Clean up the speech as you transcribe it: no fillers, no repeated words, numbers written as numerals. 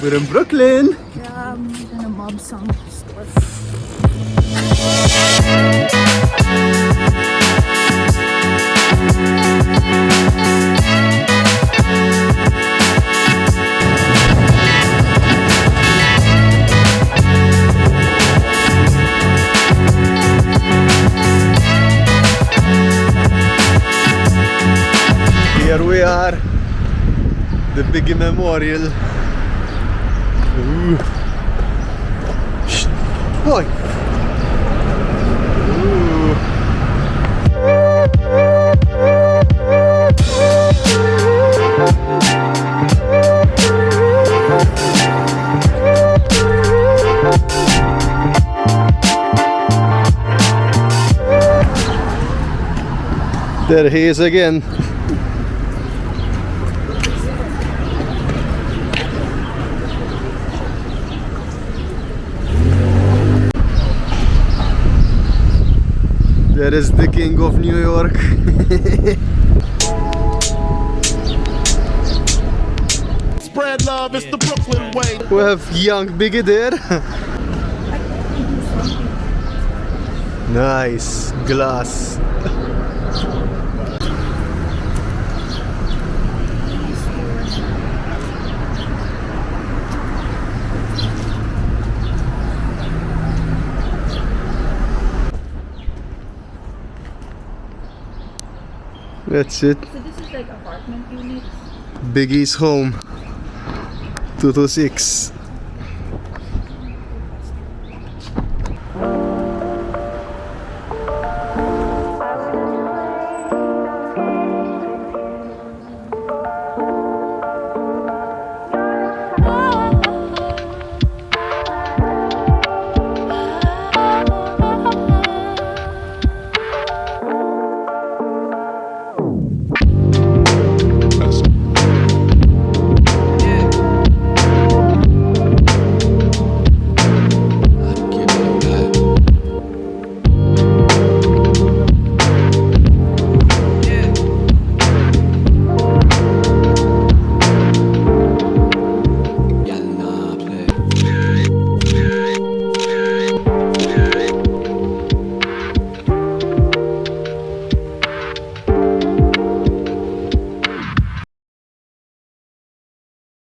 We're in Brooklyn. Yeah, I'm gonna mob some stores. Here we are, the Biggie Memorial. Ooh. Shh. Boy. Ooh. There he is again. There is the king of New York. Spread love, it's the Brooklyn way. We have young Biggie there. Nice glass. That's it. So this is like apartment units. Biggie's home. 226.